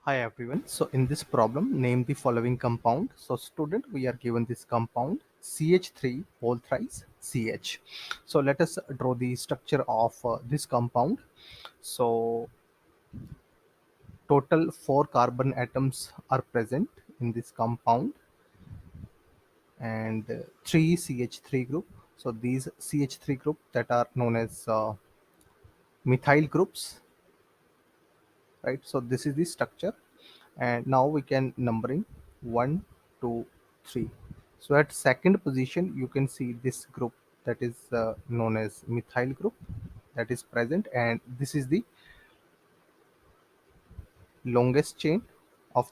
Hi everyone. So in this problem, name the following compound. So student, we are given this compound CH3 whole thrice CH. So let us draw the structure of this compound. So total 4 carbon atoms are present in this compound and 3 CH3 group. So these CH3 group that are known as methyl groups, right? So this is the structure, and now we can numbering 1 2 3. So at second position you can see this group that is known as methyl group that is present, and this is the longest chain of